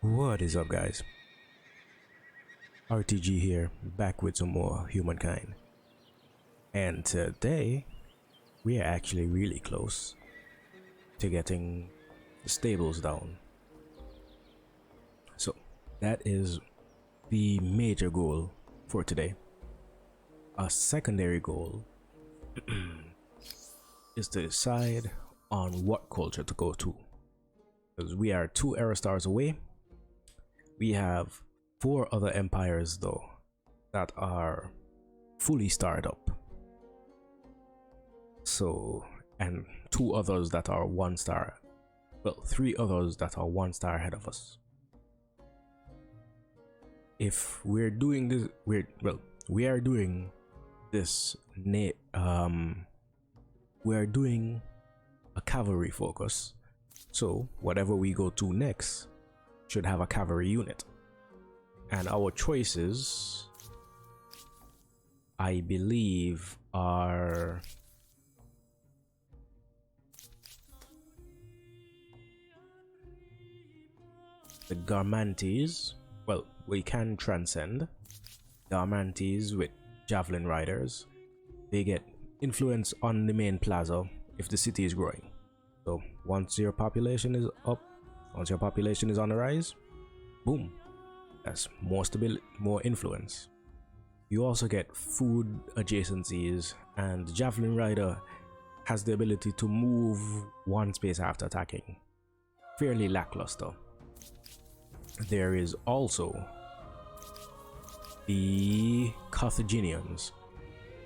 What is up, guys? RTG here, back with some more Humankind. And today, we are actually really close to getting the stables down. So, that is the major goal for today. A secondary goal is to decide on what culture to go to. Because we are 2 era stars away. We have 4 other empires though that are fully starred up. So, and 2 others that are 1 star. Well, 3 others that are 1 star ahead of us. If we're doing this, we are doing this. We are doing a cavalry focus. So whatever we go to next should have a cavalry unit, and our choices, I believe, are the Garmantes. Well, we can transcend Garmantes with javelin riders. They get influence on the main plaza if the city is growing. So once your population is up, once your population is on the rise, boom, that's more stability, more influence. You also get food adjacencies, and the javelin rider has the ability to move 1 space after attacking. Fairly lackluster. There is also the Carthaginians.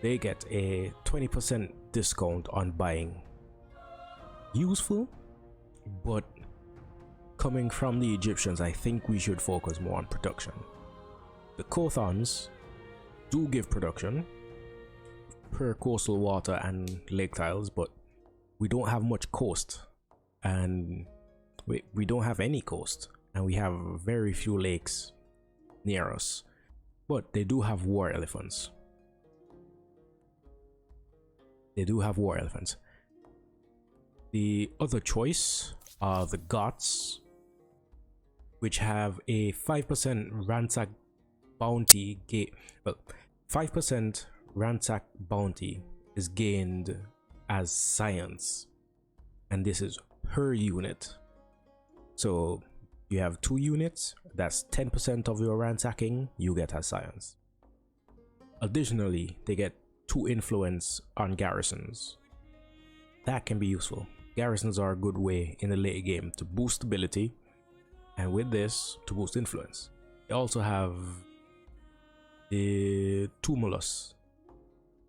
They get a 20% discount on buying. Useful, but coming from the Egyptians, I think we should focus more on production. The Kothons do give production per coastal water and lake tiles, but we don't have much coast, and we don't have any coast, and we have very few lakes near us. But they do have war elephants. They do have war elephants. The other choice are the Goths, which have a 5% ransack bounty. 5% ransack bounty is gained as science, and this is per unit. So you have 2 units, that's 10% of your ransacking you get as science. Additionally, they get 2 influence on garrisons. That can be useful. Garrisons are a good way in the late game to boost stability, and with this, to boost influence. They also have the Tumulus,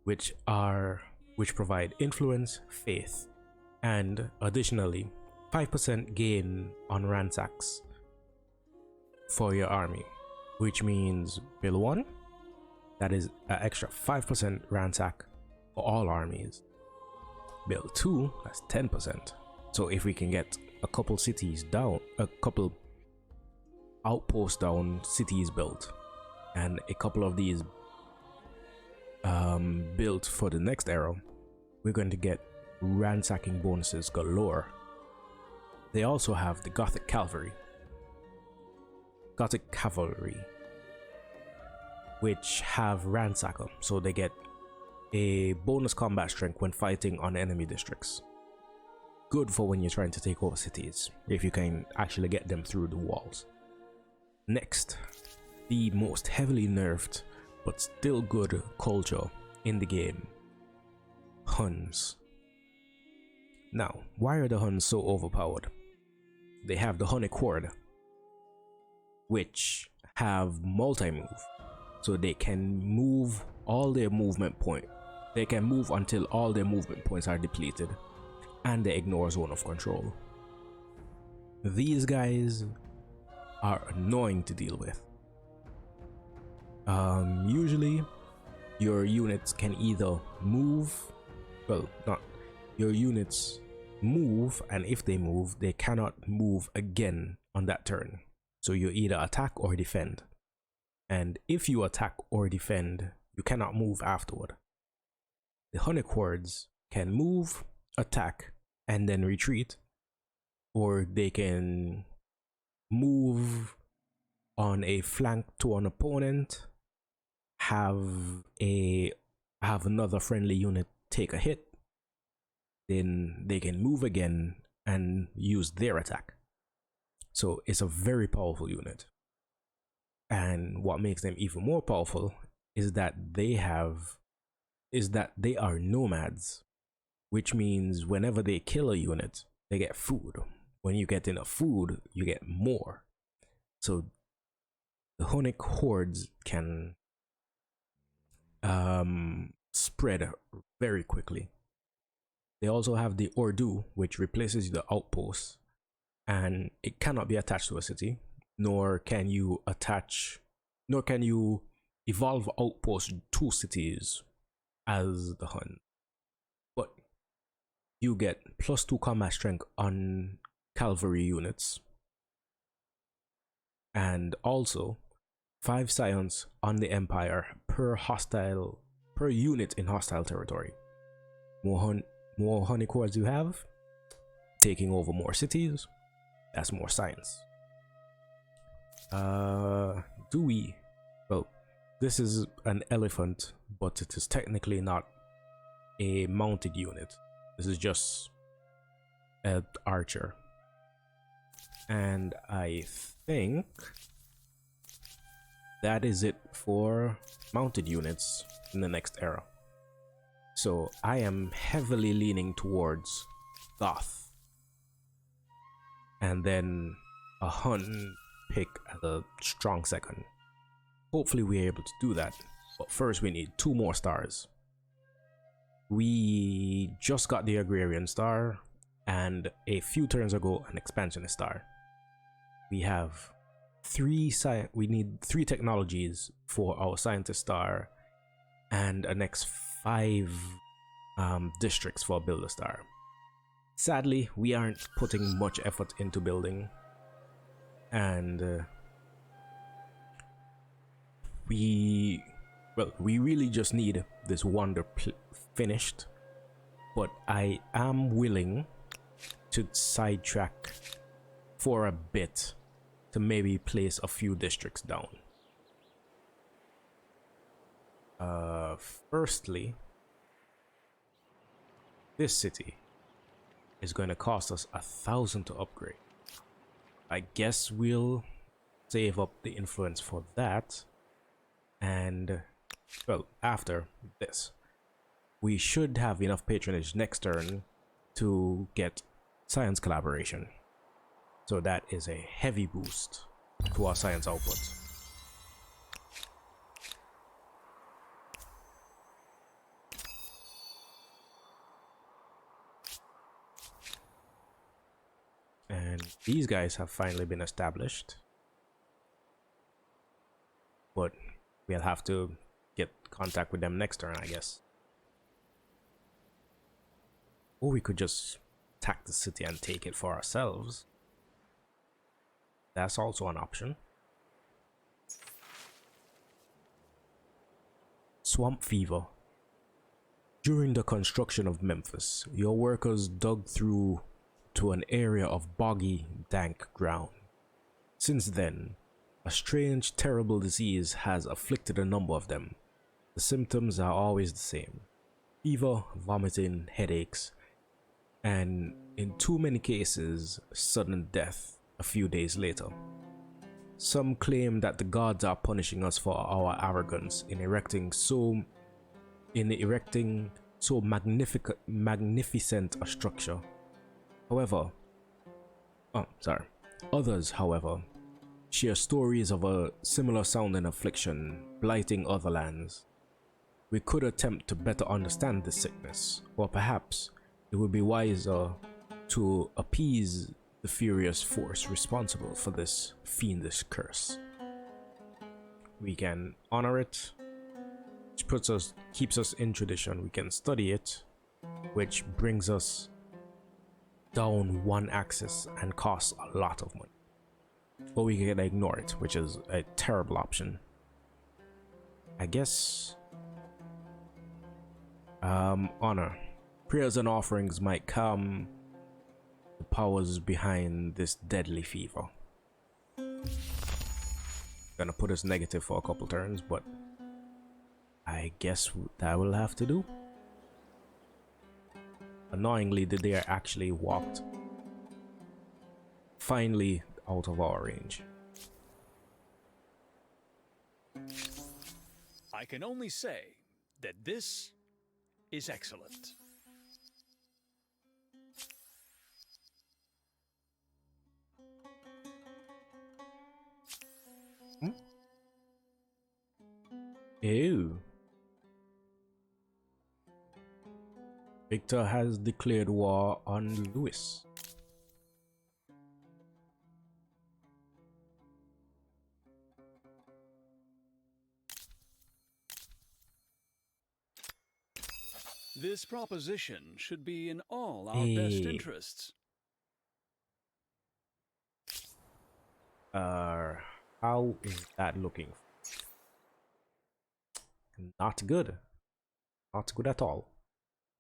which provide influence, faith, and additionally 5% gain on ransacks for your army, which means build 1, that is an extra 5% ransack for all armies. Build 2, that's 10%. So if we can get a couple cities down, a couple outposts down, cities built, and a couple of these built for the next era, we're going to get ransacking bonuses galore. They also have the Gothic Cavalry, which have ransacker, so they get a bonus combat strength when fighting on enemy districts. Good for when you're trying to take over cities, if you can actually get them through the walls. Next, the most heavily nerfed but still good culture in the game, Huns. Now, why are the Huns so overpowered? They have the Hunnic Horde, which have multi-move, so they can move all their movement point. They can move until all their movement points are depleted, and they ignore zone of control. These guys are annoying to deal with. Usually your units can either move, your units move, and if they move, they cannot move again on that turn. So you either attack or defend, and if you attack or defend, you cannot move afterward. The Hunnic Hordes can move, attack, and then retreat, or they can move on a flank to an opponent, have another friendly unit take a hit, then they can move again and use their attack. So it's a very powerful unit. And what makes them even more powerful is that they are nomads, which means whenever they kill a unit, they get food. When you get enough food, you get more. So the Hunnic hordes can spread very quickly. They also have the Ordu, which replaces the outposts, and it cannot be attached to a city, nor can you evolve outposts to cities as the Hun. But you get +2 combat strength on cavalry units, and also 5 science on the Empire per unit in hostile territory. More honey cores you have, taking over more cities, that's more science. Do we? Well, this is an elephant, but it is technically not a mounted unit. This is just an archer. And I think that is it for mounted units in the next era. So I am heavily leaning towards Goth, and then a Hun pick as a strong second. Hopefully we're able to do that, but first we need 2 more stars. We just got the Agrarian star, and a few turns ago an Expansionist star. We have we need 3 technologies for our Scientist star, and a next 5 districts for a Builder star. Sadly, we aren't putting much effort into building, and we really just need this wonder finished. But I am willing to sidetrack for a bit to maybe place a few districts down. Firstly, this city is going to cost us 1,000 to upgrade. I guess we'll save up the influence for that, and well, after this we should have enough patronage next turn to get science collaboration, so that is a heavy boost to our science output. And these guys have finally been established, but we'll have to get contact with them next turn, I guess. Or we could just attack the city and take it for ourselves. That's also an option. Swamp fever. During the construction of Memphis, your workers dug through to an area of boggy, dank ground. Since then, a strange, terrible disease has afflicted a number of them. The symptoms are always the same: fever, vomiting, headaches, and in too many cases, sudden death a few days later. Some claim that the gods are punishing us for our arrogance in erecting so magnificent a structure. Others, however, share stories of a similar sounding affliction blighting other lands. We could attempt to better understand this sickness, or perhaps it would be wiser to appease the furious force responsible for this fiendish curse. We can honor it, which keeps us in tradition. We can study it, which brings us down 1 axis and costs a lot of money. Or we can ignore it, which is a terrible option. I guess honor. Prayers and offerings might calm the powers behind this deadly fever. Gonna put us negative for a couple turns, but I guess that will have to do. Annoyingly, the deer actually walked finally out of our range. I can only say that this is excellent. Ew. Victor has declared war on Lewis. This proposition should be in all our best interests. How is that looking? Not good. Not good at all.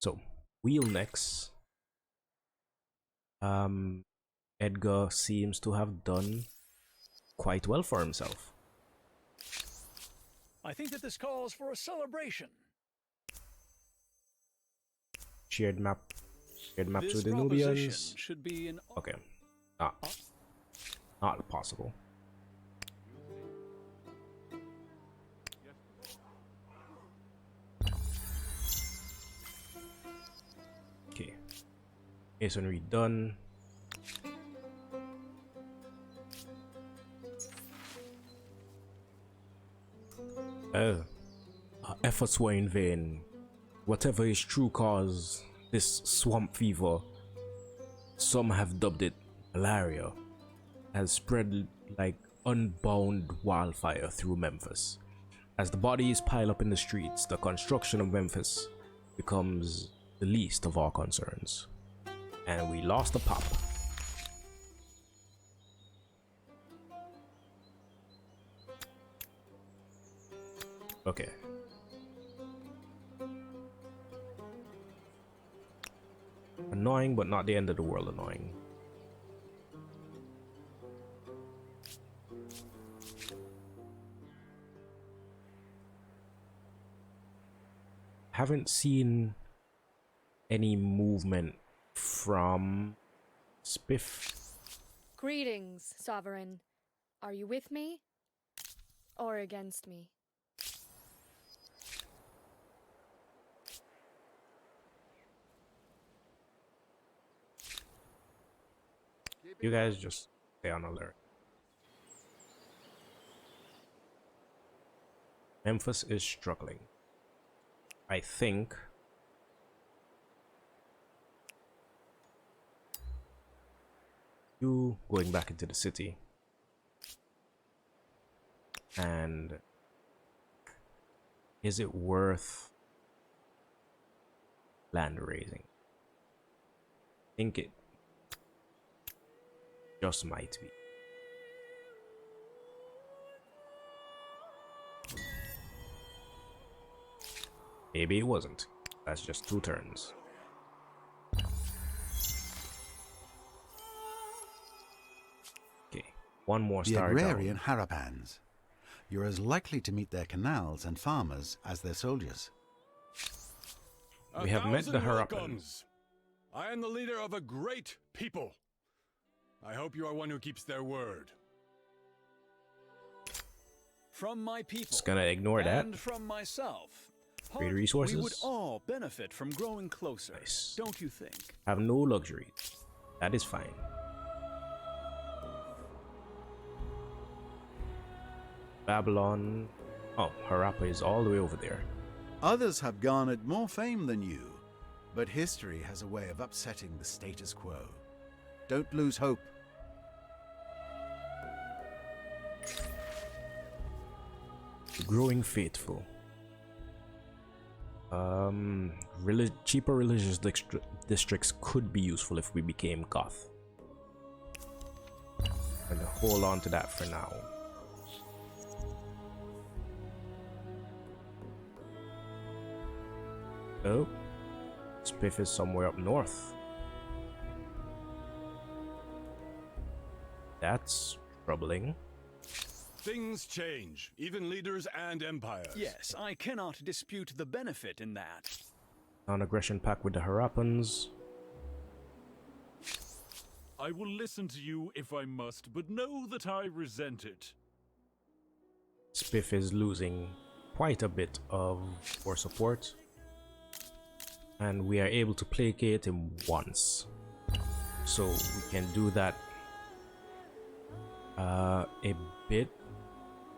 So, wheel next. Edgar seems to have done quite well for himself. I think that this calls for a celebration. Shared map This to the proposition Nubians. should be in Okay, not possible. Okay, masonry done. Oh, our efforts were in vain. Whatever his true cause, this swamp fever, some have dubbed it malaria, has spread like unbound wildfire through Memphis. As the bodies pile up in the streets, the construction of Memphis becomes the least of our concerns. And we lost the pop. Okay. Annoying, but not the end of the world annoying. Haven't seen any movement from Spiff. Greetings, Sovereign. Are you with me or against me? You guys just stay on alert. Memphis is struggling. I think you going back into the city, and is it worth land raising? I think it just might be. Maybe it wasn't. That's just 2 turns. Okay, one more the star agrarian down. Harapans. You're as likely to meet their canals and farmers as their soldiers. We have met the Harapans. welcomes. I am the leader of a great people. I hope you are one who keeps their word. From my people, Just gonna ignore that. and from myself. Trade Hart, resources. We would all benefit from growing closer. Nice. Don't you think? Have no luxuries. That is fine. Babylon. Oh, Harappa is all the way over there. Others have garnered more fame than you, but history has a way of upsetting the status quo. Don't lose hope. The Growing Faithful. Cheaper religious districts could be useful if we became Goth. And hold on to that for now. Oh, Spiff is somewhere up north. That's troubling. Things change, even leaders and empires. Yes, I cannot dispute the benefit in that. Non-aggression pack with the Harappans. I will listen to you if I must, but know that I resent it. Spiff is losing quite a bit of for support, and we are able to placate him once, so we can do that a bit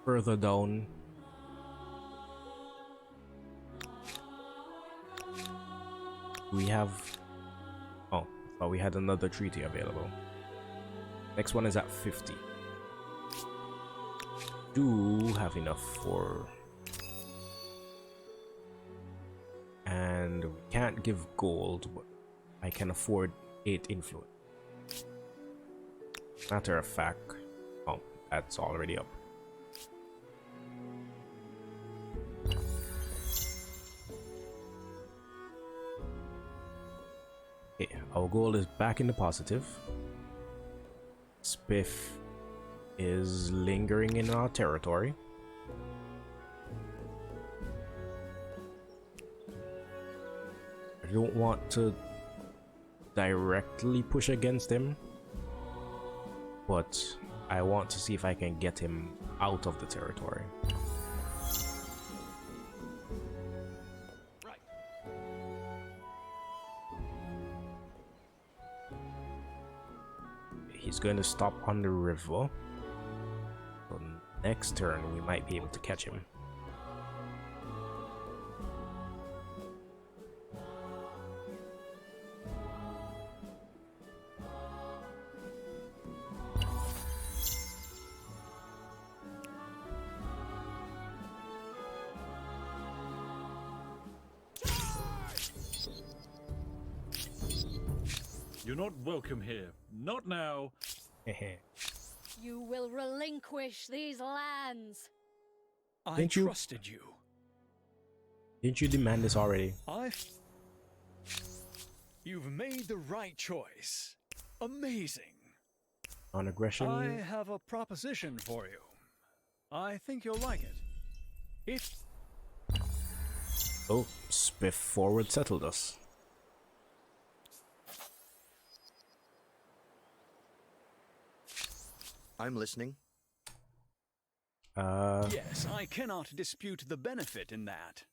further down. We have, oh, but we had another treaty available. Next one is at 50. Do have enough for, and we can't give gold, but I can afford 8 influence. Matter of fact, oh, that's already up. Okay, our goal is back in the positive. Spiff is lingering in our territory. I don't want to directly push against him, but I want to see if I can get him out of the territory. Right. He's going to stop on the river. So next turn we might be able to catch him. You're not welcome here. Not now. You will relinquish these lands. I Didn't you- trusted you. Didn't you demand this already? You've made the right choice. Amazing. On aggression? I have a proposition for you. I think you'll like it. It's Oh, Spiff forward settled us. I'm listening. yes, I cannot dispute the benefit in that.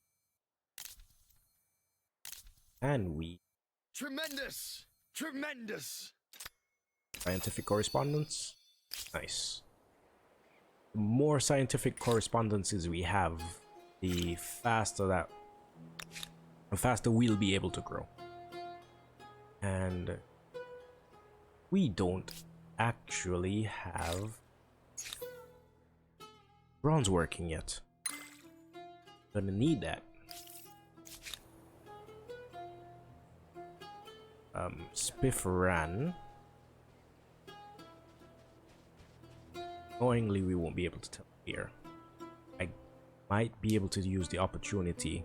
And we Tremendous! Tremendous! scientific correspondence. Nice. The more scientific correspondences we have, the faster we'll be able to grow. And we don't actually have bronze working yet. Gonna need that. Spiff ran. Knowingly, we won't be able to tell here. I might be able to use the opportunity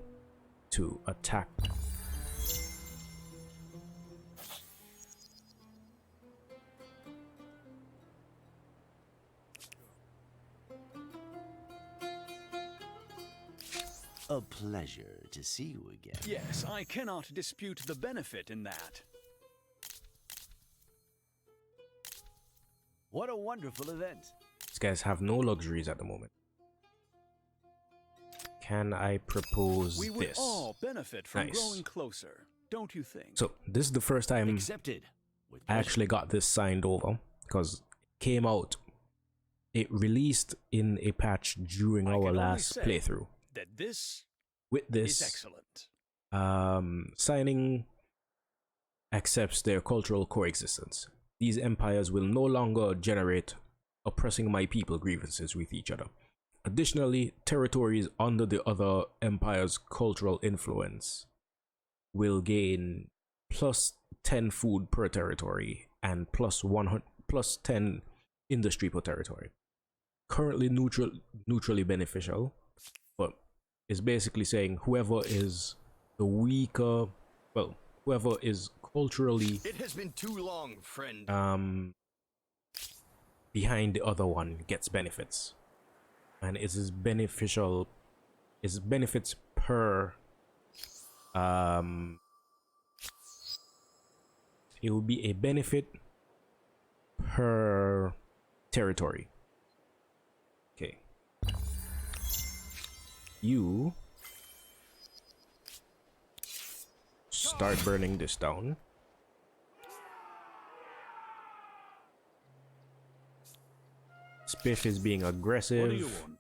to attack. A pleasure to see you again. Yes, I cannot dispute the benefit in that. What a wonderful event. These guys have no luxuries at the moment. Can I propose We would this? all benefit from Nice. growing closer, don't you think? So this is the first time Accepted. With I pleasure. actually got this signed over, because it came out. It released in a patch during I our can only last say playthrough. that this With is this, excellent. signing accepts their cultural coexistence. These empires will no longer generate oppressing my people grievances with each other. Additionally, territories under the other empire's cultural influence will gain plus 10 food per territory and plus 10 industry per territory. Currently neutrally beneficial, but it's basically saying whoever is the weaker, well, whoever is culturally It has been too long, friend. behind the other one gets benefits. and it is beneficial. Its benefits per it will be a benefit per territory. Okay, you start burning this down. Spiff is being aggressive. What do you want?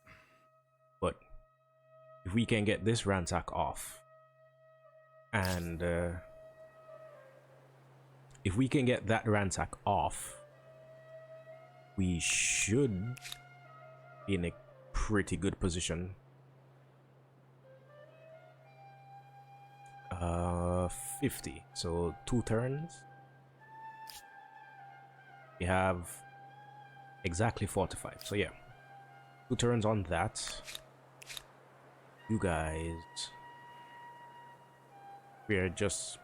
But if we can get this ransack off, and if we can get that ransack off, we should be in a pretty good position. 50, so 2 turns. We have exactly 45, so yeah, 2 turns on that. You guys, we're just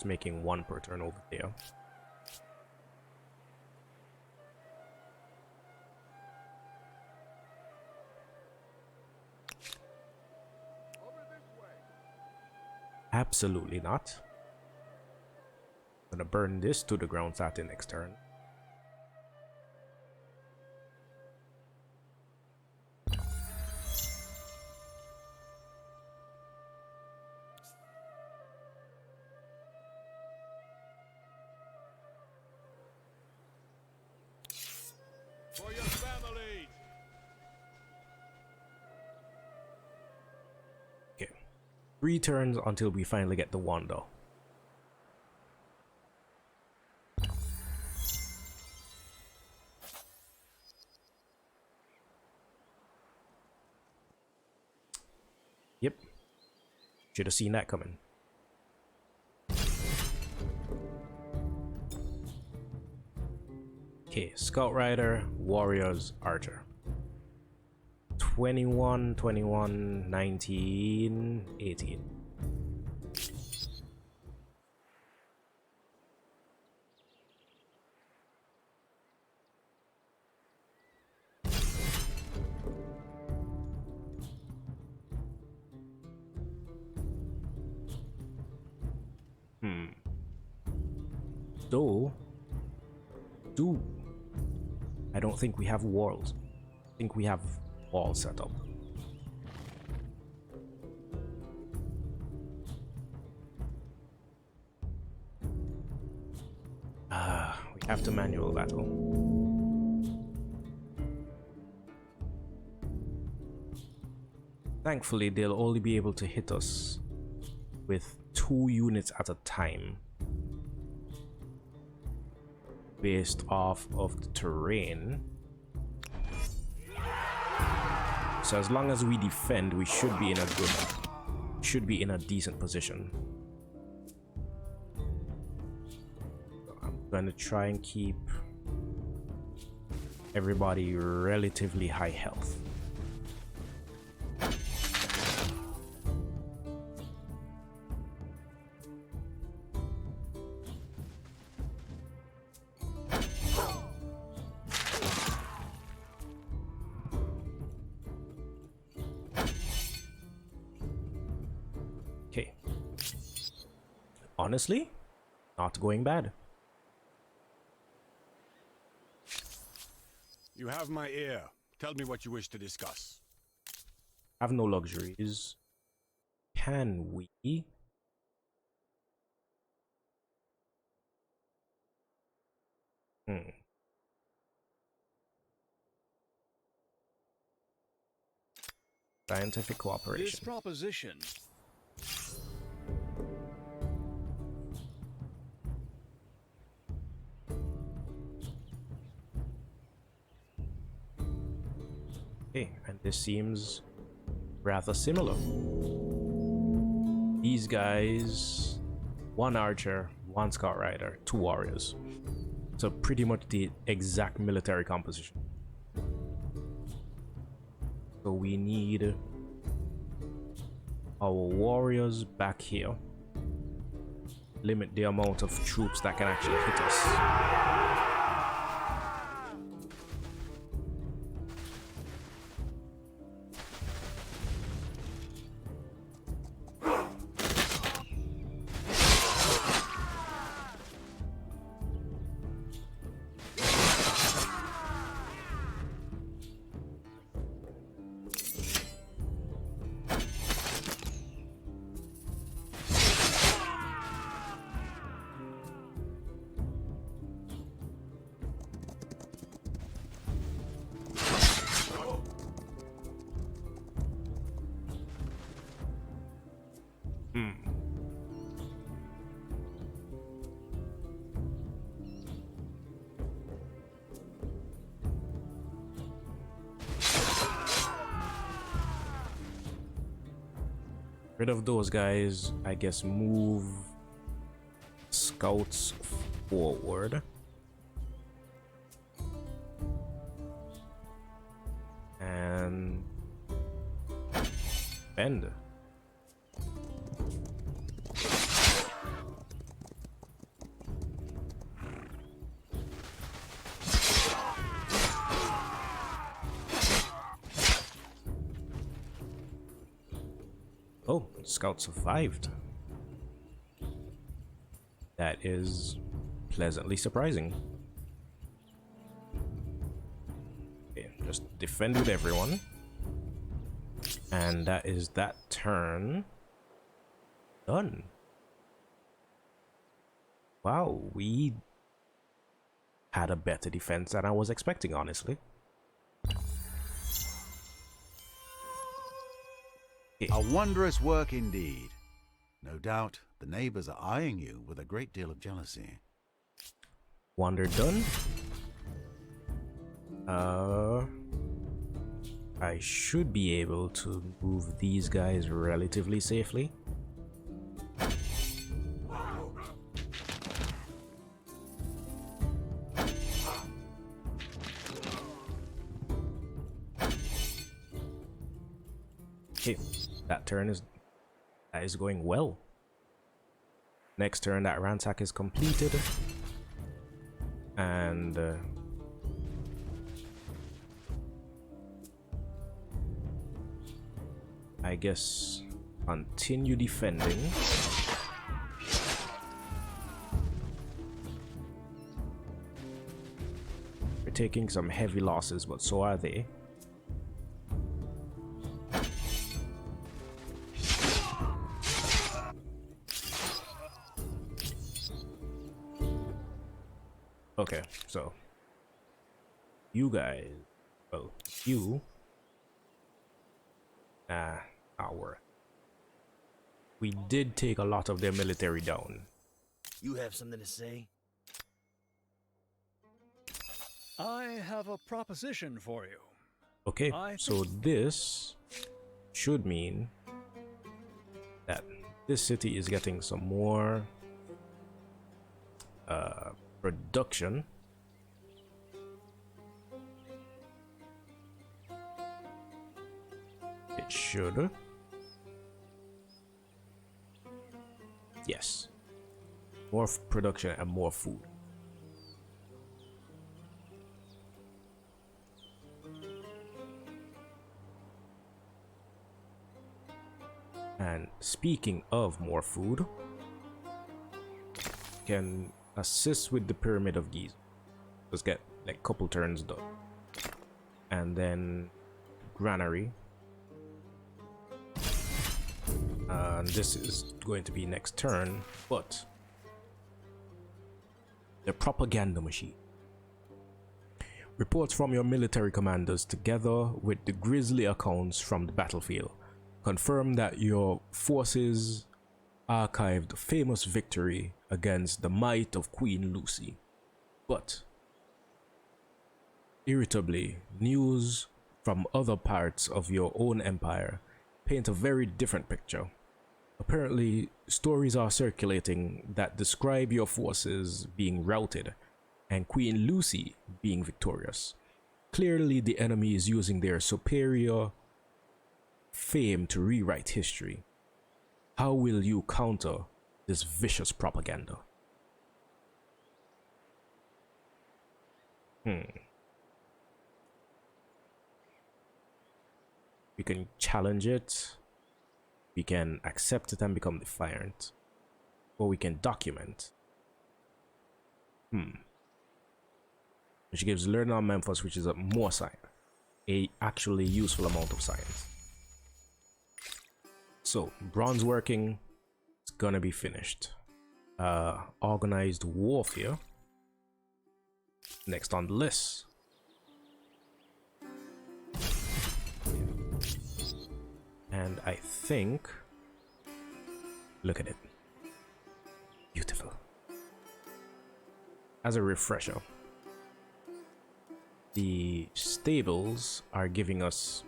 making 1 per turn over there. Absolutely not. I'm gonna burn this to the ground starting next turn. For your family! Okay, 3 turns until we finally get the wand though. Yep, should have seen that coming. Okay, Scout Rider, Warriors, Archer. 21, 21, 19, 18. I don't think we have walls. I think we have walls set up. We have to manual battle. Thankfully, they'll only be able to hit us with 2 units at a time, based off of the terrain. So as long as we defend, we should be in a decent position. I'm gonna try and keep everybody relatively high health. Honestly, not going bad. You have my ear. Tell me what you wish to discuss. Have no luxuries. Can we? Scientific This cooperation. proposition. Okay, and this seems rather similar. These guys, 1 archer, 1 scout rider, 2 warriors. So pretty much the exact military composition. So we need our warriors back here. Limit the amount of troops that can actually hit us. Rid of those guys. I guess move scouts forward. And bend. Oh, scout survived. That is pleasantly surprising. Okay, just defend with everyone. And that is that turn done. Wow, we had a better defense than I was expecting, honestly. A wondrous work indeed. No doubt the neighbors are eyeing you with a great deal of jealousy. Wonder done. I should be able to move these guys relatively safely. Okay, that is going well. Next turn, that ransack is completed, and I guess continue defending. We're taking some heavy losses, but so are they. Okay, so you guys, well, you we did take a lot of their military down. You have something to say? I have a proposition for you. Okay, I so this should mean that this city is getting some more production. It should. Yes. More production and more food. And speaking of more food, can assist with the Pyramid of Giza. Just get like a couple turns done. And then Granary. And this is going to be next turn, but the propaganda machine. Reports from your military commanders together with the grisly accounts from the battlefield confirm that your forces archived famous victory against the might of Queen Lucy. But irritably, news from other parts of your own empire paint a very different picture. Apparently, stories are circulating that describe your forces being routed and Queen Lucy being victorious. Clearly, the enemy is using their superior fame to rewrite history. How will you counter this vicious propaganda? We can challenge it, we can accept it and become defiant, or we can document. Which gives learning on Memphis, which is a more science, a actually useful amount of science. So bronze working is gonna be finished. Organized warfare next on the list. And I think, look at it, beautiful. As a refresher, the stables are giving us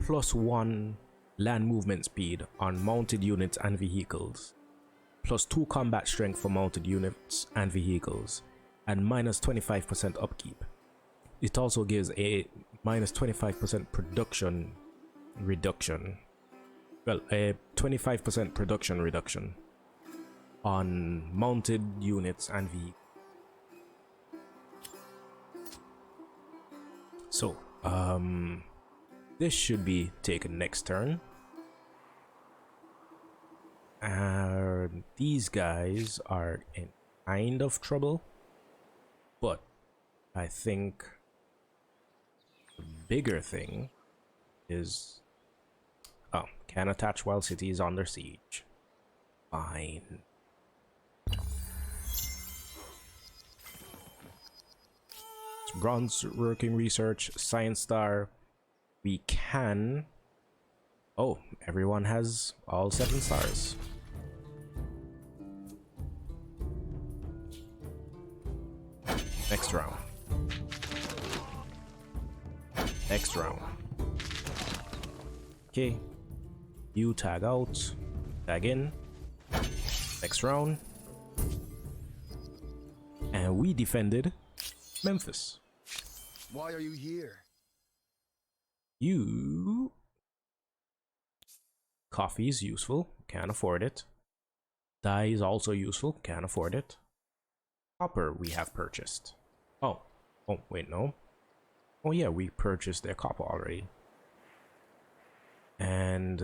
+1 land movement speed on mounted units and vehicles, plus 2 combat strength for mounted units and vehicles, and minus 25% upkeep. It also gives a minus 25% production reduction. Well, a 25% production reduction on mounted units and vehicles. So, this should be taken next turn. These guys are in kind of trouble, but I think the bigger thing is, oh, can attach while city is under siege. Fine. Bronze working research, science star. We can, oh, everyone has all 7 stars. Next round. Next round. Okay, you tag out, tag in. Next round. And we defended Memphis. Why are you here? You... Coffee is useful, can't afford it. Dye is also useful, can't afford it. Copper we have purchased. Oh, wait, no. Oh yeah, we purchased their copper already. And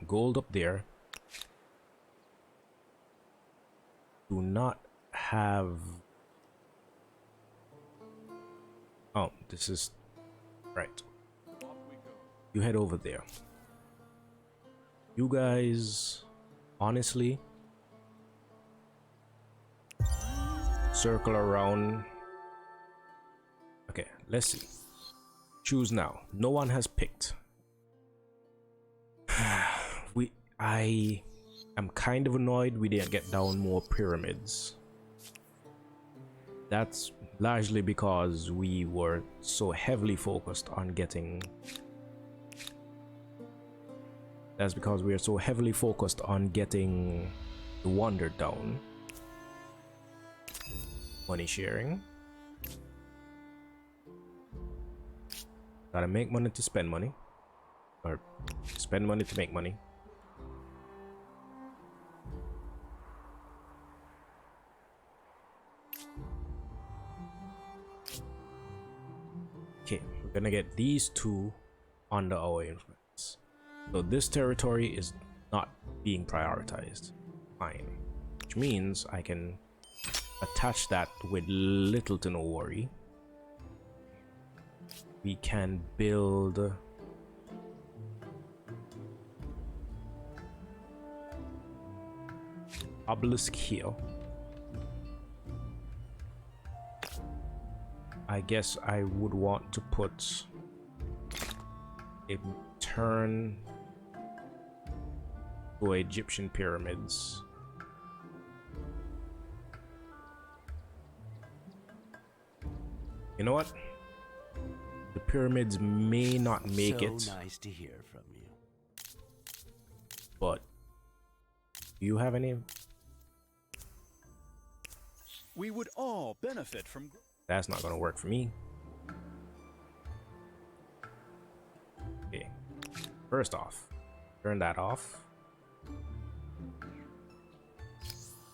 gold up there. Do not have... Oh, this is right. You head over there. You guys, honestly, circle around. Okay, let's see. Choose now. No one has picked. I am kind of annoyed we didn't get down more pyramids. That's largely because we were so heavily focused on getting... That's because we are so heavily focused on getting the Wonder down. Money sharing. Gotta make money to spend money. Or spend money to make money. Okay, we're gonna get these 2 under our influence. So this territory is not being prioritized. Fine. Which means I can attach that with little to no worry. We can build obelisk here. I guess I would want to put a turn to Egyptian pyramids. You know what? The pyramids may not make it. So nice to hear from you. But do you have any? We would all benefit from... That's not gonna work for me. Okay. First off, turn that off.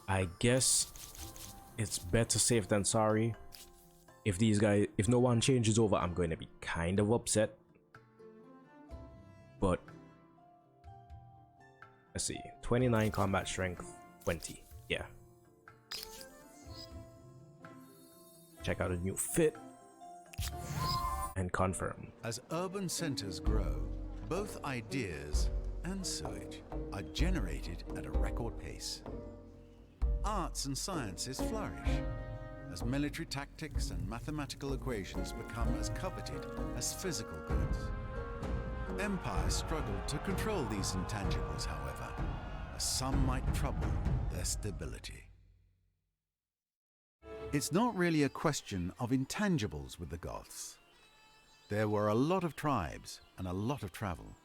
I guess it's better safe than sorry. If these guys, if no one changes over, I'm going to be kind of upset. But let's see, 29 combat strength, 20. Yeah. Check out a new fit and confirm. As urban centers grow, both ideas and sewage are generated at a record pace. Arts and sciences flourish as military tactics and mathematical equations become as coveted as physical goods. Empires struggle to control these intangibles, however, as some might trouble their stability. It's not really a question of intangibles with the Goths. There were a lot of tribes and a lot of travel.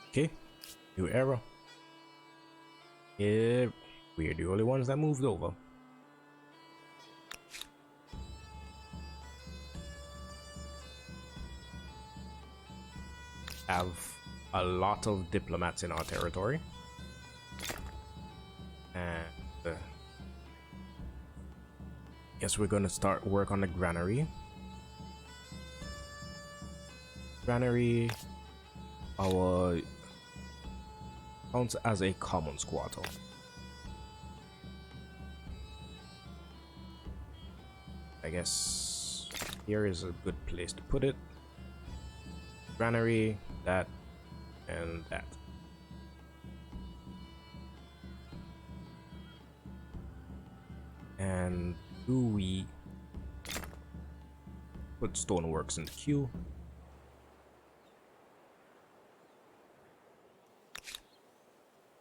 Okay, new era. Yeah, we're the only ones that moved over. Have a lot of diplomats in our territory, and guess we're gonna start work on the granary. Granary, our counts as a common squatter. I guess here is a good place to put it. Granary, that, and that. And do we put stoneworks in the queue?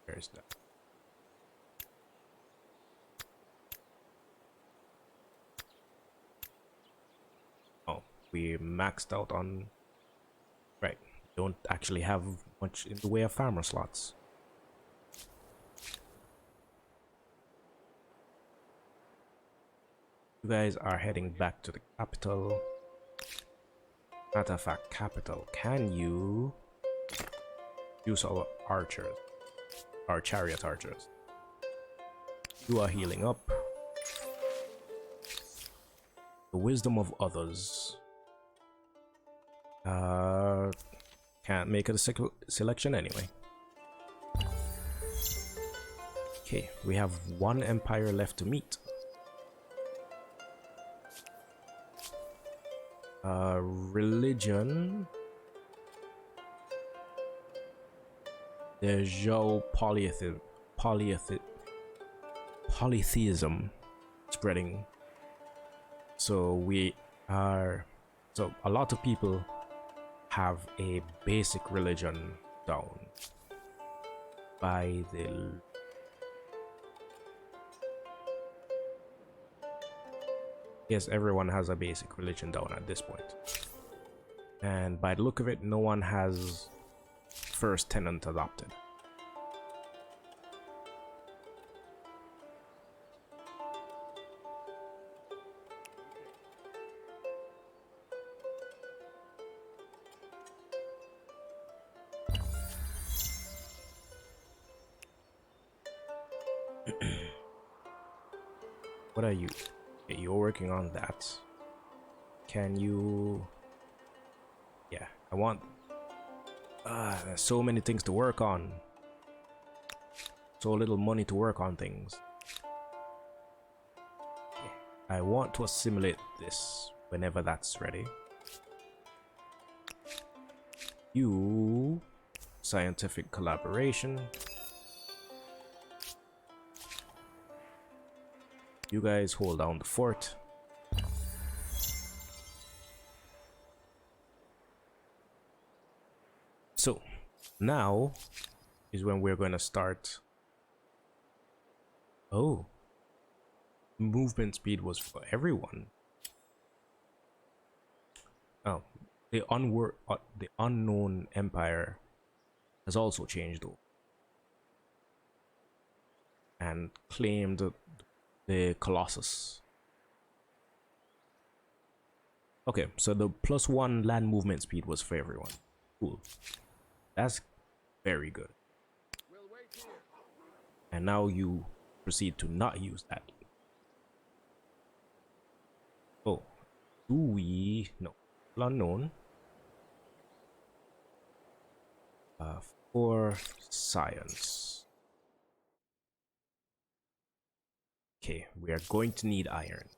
Where's that? Oh, we maxed out on. Right, don't actually have much in the way of farmer slots. You guys are heading back to the capital. Matter of fact, capital, can you use our archers, our chariot archers? You are healing up. The wisdom of others. Can't make it a selection anyway. Okay, we have one empire left to meet. Religion. The Zhou polytheism spreading. So a lot of people have a basic religion down by the yes, everyone has a basic religion down at this point, and by the look of it, no one has first tenant adopted. What are you? Okay, you're working on that. Can you? Yeah, I want. There's so many things to work on. So little money to work on things. Okay. I want to assimilate this whenever that's ready. You, scientific collaboration. You guys hold down the fort. So now is when we're going to start. Oh, movement speed was for everyone. Oh, the unknown empire has also changed though, and claimed the Colossus. Okay, so the +1 land movement speed was for everyone. Cool. That's very good. And now you proceed to not use that. Oh, do we? No. Unknown. For science. Okay, we are going to need iron.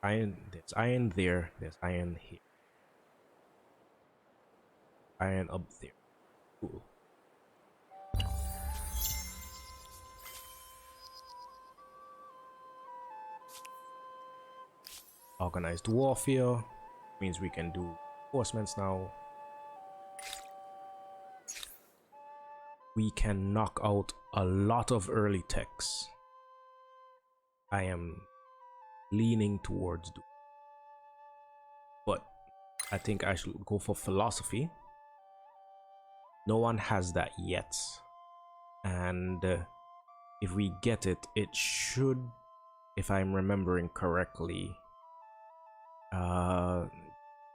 Iron, there's iron there, there's iron here. Iron up there. Cool. Organized warfare means we can do reinforcements now. We can knock out a lot of early techs. I am leaning towards doom. But I think I should go for philosophy. No one has that yet. And if we get it, it should, if I'm remembering correctly,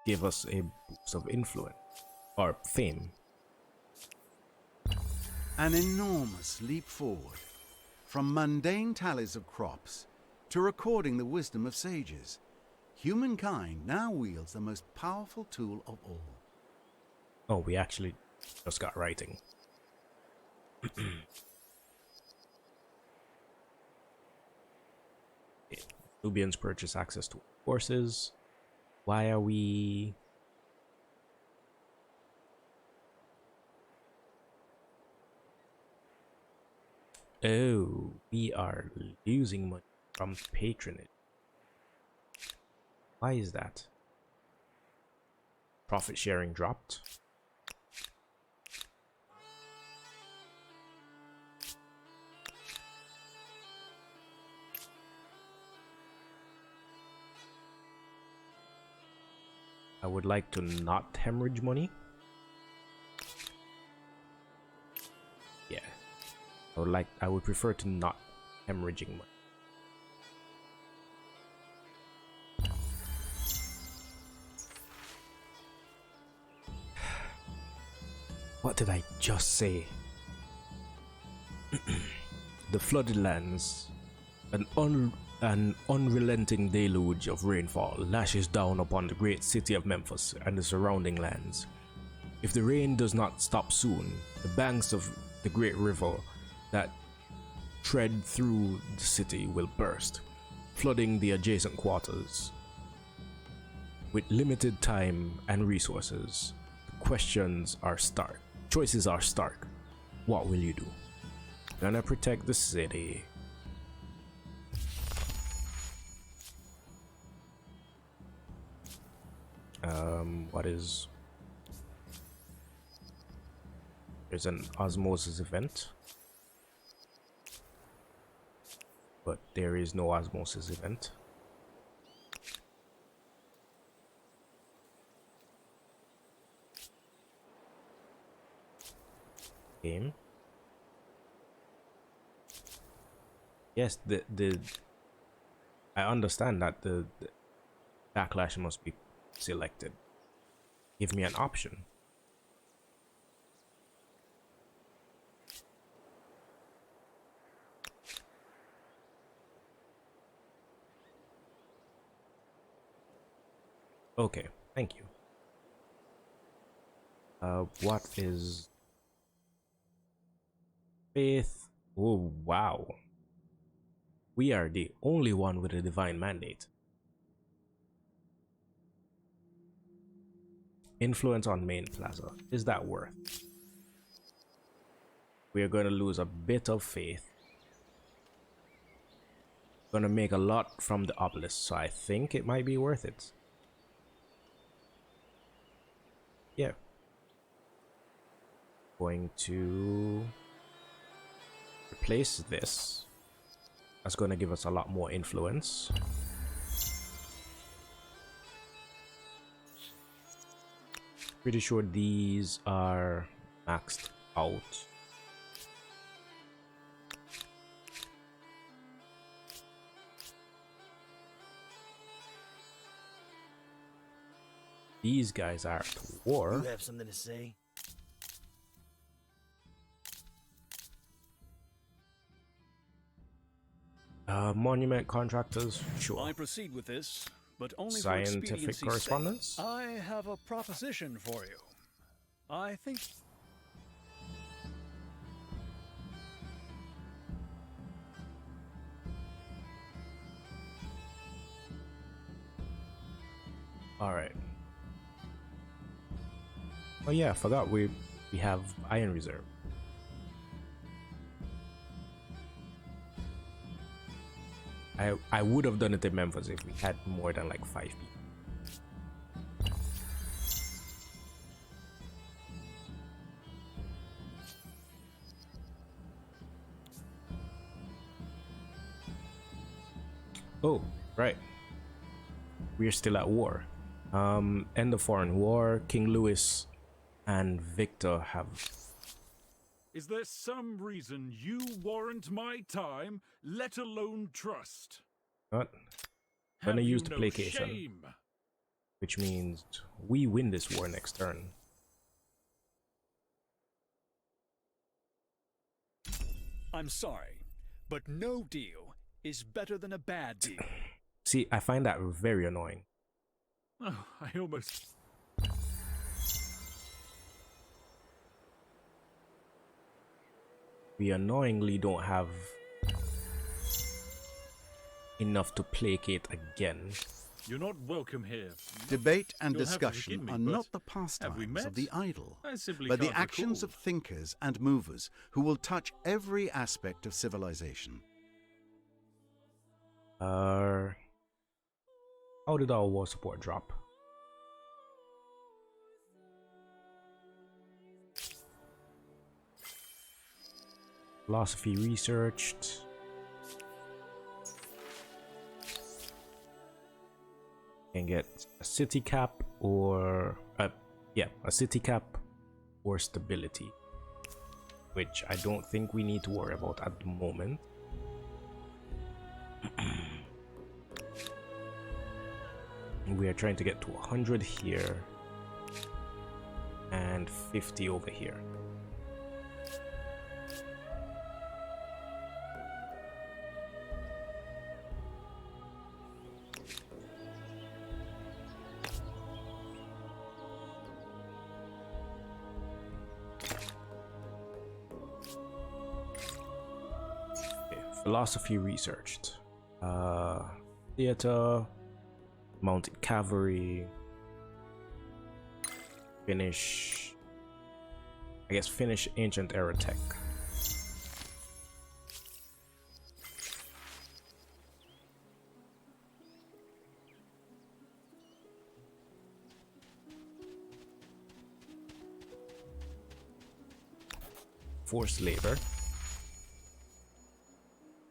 give us a boost of influence or fame. An enormous leap forward, from mundane tallies of crops to recording the wisdom of sages. Humankind now wields the most powerful tool of all. Oh, we actually just got writing. Okay. Nubians purchase access to horses. Why are we... Oh, we are losing money from patronage. Why is that? Profit sharing dropped. I would like to not hemorrhage money. Yeah. I would prefer to not hemorrhaging money. What did I just say? The flooded lands, an unrelenting deluge of rainfall lashes down upon the great city of Memphis and the surrounding lands. If the rain does not stop soon, the banks of the great river that tread through the city will burst, flooding the adjacent quarters. With limited time and resources, the choices are stark. What will you do? Gonna protect the city. What is... There's an osmosis event. But there is no osmosis event. Game. Yes, I understand that the backlash must be selected. Give me an option. Okay, thank you. What is faith? Oh, wow. We are the only one with a divine mandate. Influence on main plaza. Is that worth? We are going to lose a bit of faith. Going to make a lot from the obelisk, so I think it might be worth it. Yeah. Going to replace this. That's going to give us a lot more influence. Pretty sure these are maxed out. These guys are at war. You have something to say? Monument contractors, sure. I proceed with this, but only for Scientific expediency's correspondence? sake. I have a proposition for you. I think... Alright. Oh yeah, I forgot we have iron reserve. I would have done it in Memphis if we had more than like 5 people. Oh, right. We're still at war. End of foreign war. King Louis and Victor have... Is there some reason you warrant my time, let alone trust? What? Have Gonna you use the no placation, shame? which means we win this war next turn. I'm sorry, but no deal is better than a bad deal. See, I find that very annoying. Oh, I almost... We annoyingly don't have enough to placate again. You're not welcome here. Debate and You'll have to discussion forgive me, are but not the have we pastimes met? of the idle, I simply but the can't actions recall. of thinkers and movers who will touch every aspect of civilization. How did our war support drop? Philosophy researched. Can get a city cap or a city cap or stability, which I don't think we need to worry about at the moment. We are trying to get to 100 here and 50 over here. Okay, philosophy researched. Theater, mounted cavalry, finish ancient era tech. Forced labor.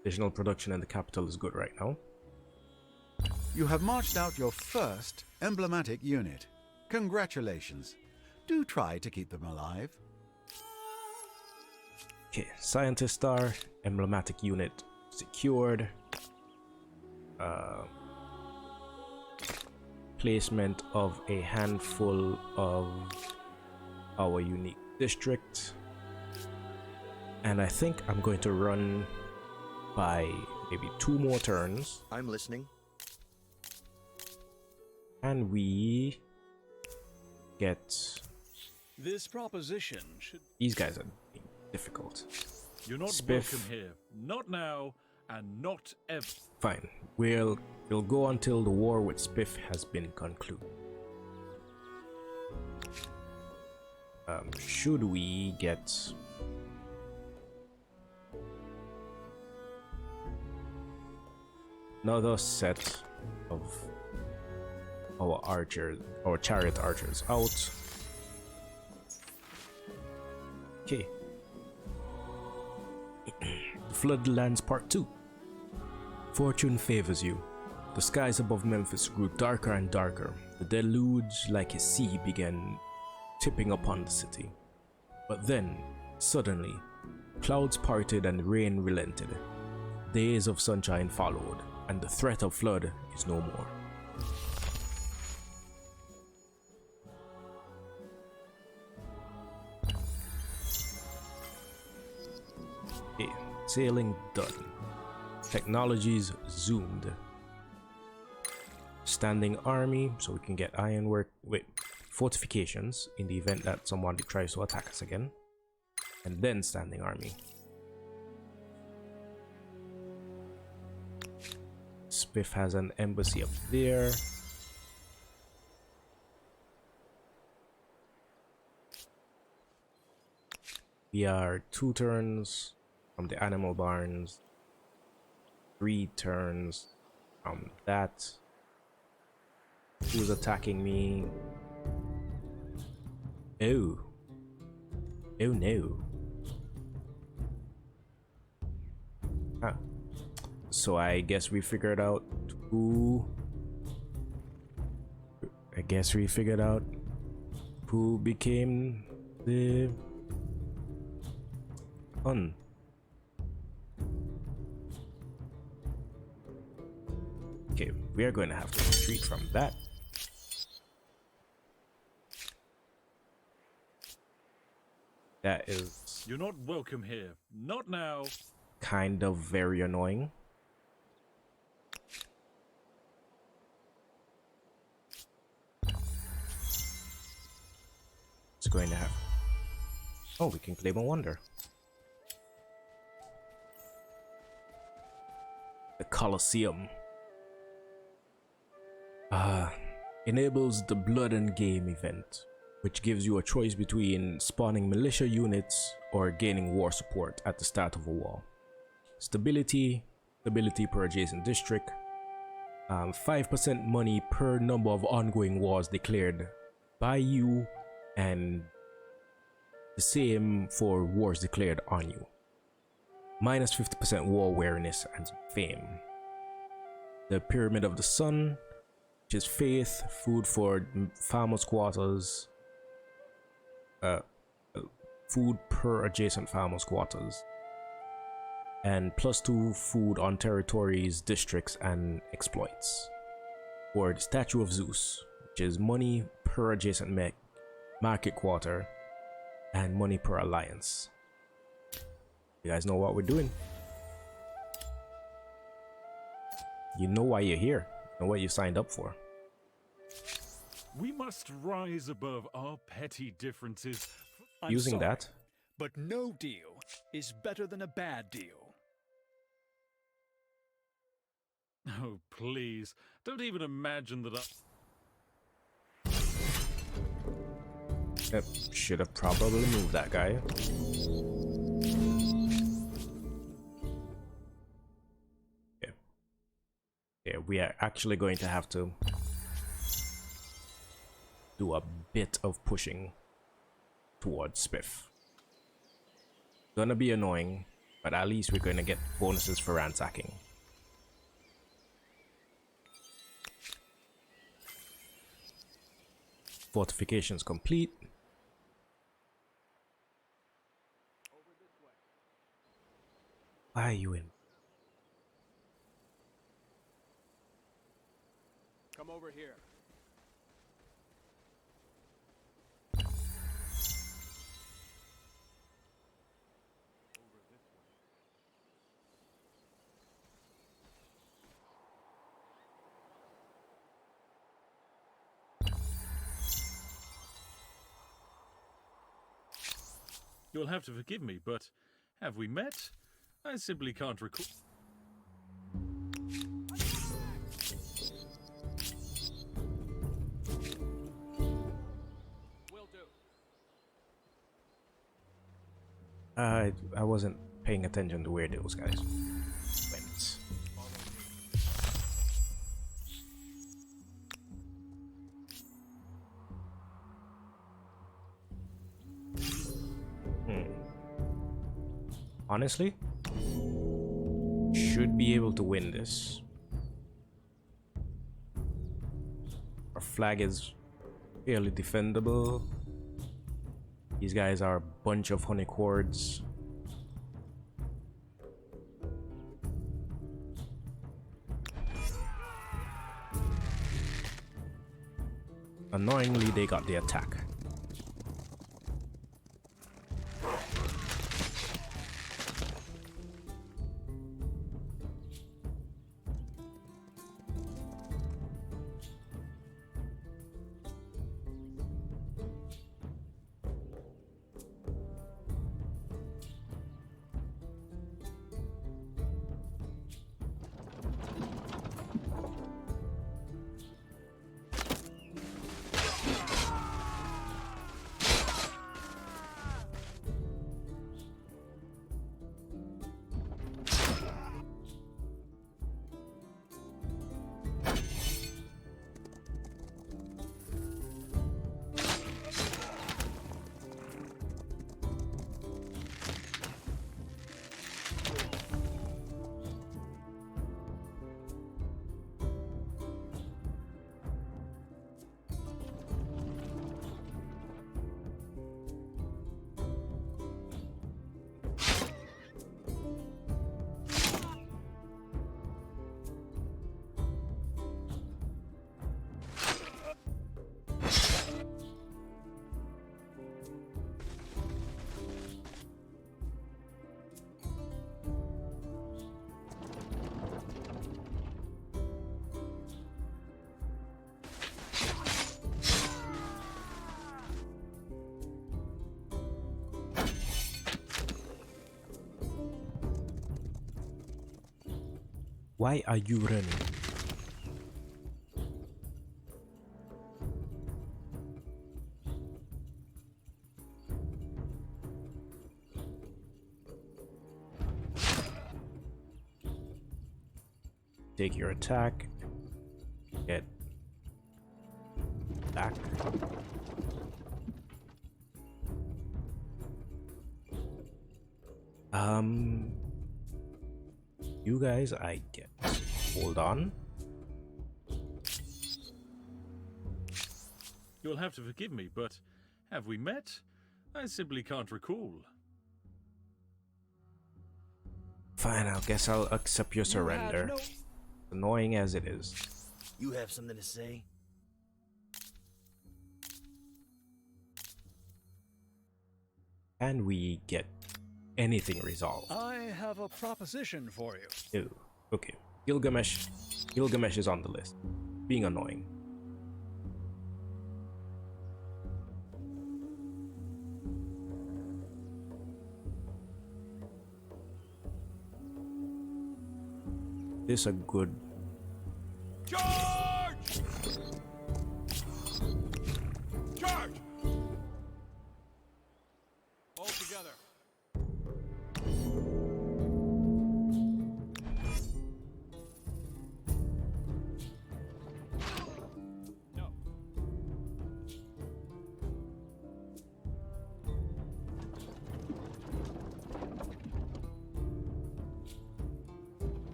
Additional production in the capital is good right now. You have marched out your first emblematic unit. Congratulations. Do try to keep them alive. Okay, scientist star, emblematic unit secured. Placement of a handful of our unique district. And I think I'm going to run by maybe 2 more turns. I'm listening. And we get... This proposition should... These guys are being difficult. You're not Spiff. welcome here. Not now, and not ever. Fine. We'll go until the war with Spiff has been concluded. Should we get... another set of our chariot archers out. Okay. The Floodlands Part 2. Fortune favors you. The skies above Memphis grew darker and darker. The deluge, like a sea, began tipping upon the city. But then, suddenly, clouds parted and rain relented. Days of sunshine followed, and the threat of flood is no more. Okay, sailing done. Technologies zoomed. Standing army, so we can get ironwork. Wait, fortifications in the event that someone tries to attack us again. And then standing army. Spiff has an embassy up there. We are 2 turns from the animal barns, 3 turns from that. Who's attacking me? Oh. Oh no. Ah. So I guess we figured out who. I guess we figured out who became the Hun. Okay, we are going to have to retreat from that. That is You're not welcome here. Not now. kind of very annoying. It's going to have. Oh, we can claim a wonder. The Colosseum. Enables the Blood and Game event, which gives you a choice between spawning militia units or gaining war support at the start of a war. Stability per adjacent district, 5% money per number of ongoing wars declared by you, and the same for wars declared on you. Minus 50% war awareness and fame. The Pyramid of the Sun, which is faith, food for farmers' quarters, food per adjacent farmers' quarters, and +2 food on territories, districts, and exploits. Or the Statue of Zeus, which is money per adjacent market quarter and money per alliance. You guys know what we're doing. You know why you're here. You know what you signed up for. We must rise above our petty differences. I'm Using sorry, that, but no deal is better than a bad deal. Oh, please. Don't even imagine that should have probably moved that guy. Yeah, we are actually going to have to do a bit of pushing towards Spiff. Gonna be annoying, but at least we're gonna get bonuses for ransacking. Fortifications complete. Why are you in? Come over here. you'll have to forgive me, but have we met? I simply can't recall. I wasn't paying attention to where those guys went. Honestly, should be able to win this. Our flag is fairly defendable. These guys are a bunch of honeycords. Annoyingly, they got the attack. Why are you running? Take your attack. Get back. You guys, I get. Hold on. You'll have to forgive me, but have we met? I simply can't recall. Fine, I guess I'll accept your surrender. Annoying as it is. You have something to say? Can we get anything resolved? I have a proposition for you. Ew. Okay. Gilgamesh is on the list. Being annoying. This a good. Charge! Charge! All together. No.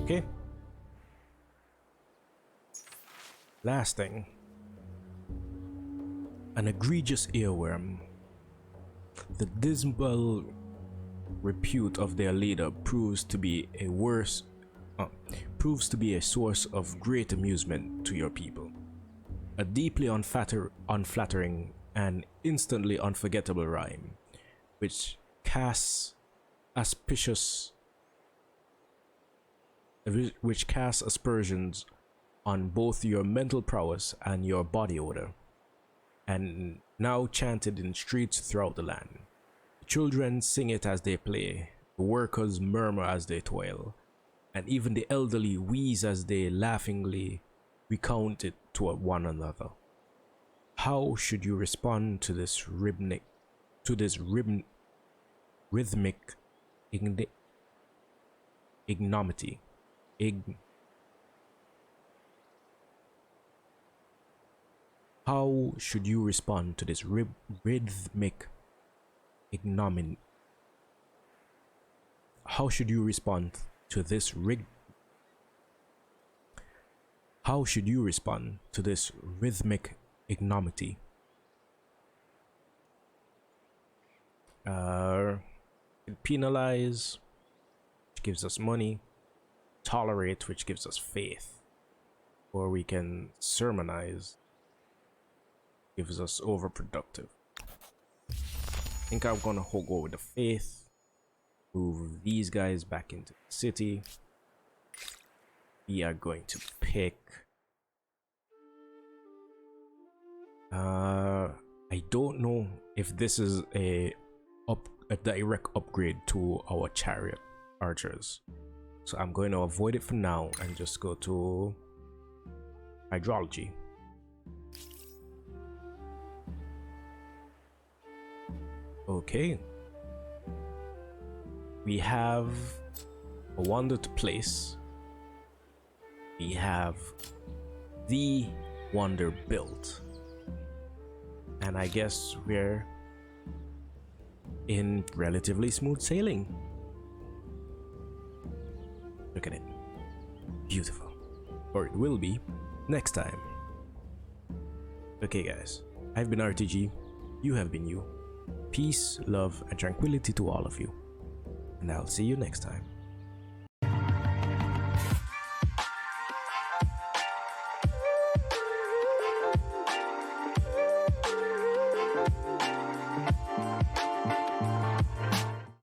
Okay. Last thing. An egregious earworm. The dismal repute of their leader proves to be a source of great amusement to your people. A deeply unflattering and instantly unforgettable rhyme, which casts aspersions on both your mental prowess and your body odor, and now chanted in streets throughout the land. The children sing it as they play, the workers murmur as they toil, and even the elderly wheeze as they laughingly recount it to one another. How should you respond to this rhythmic ignominy? How should you respond to this rhythmic ignominy? How should you respond to this How should you respond to this rhythmic ignominy? Penalize, which gives us money. Tolerate, which gives us faith. Or we can sermonize, gives us overproductive. I think I'm gonna go with the faith. Move these guys back into the city. We are going to pick. I don't know if this is a direct upgrade to our chariot archers. So I'm going to avoid it for now and just go to hydrology. Okay. We have a wonder to place. We have the wonder built. And I guess we're in relatively smooth sailing. Look at it. Beautiful. Or it will be next time. Okay guys, I've been RTG, you have been you. Peace, love, and tranquility to all of you. And I'll see you next time.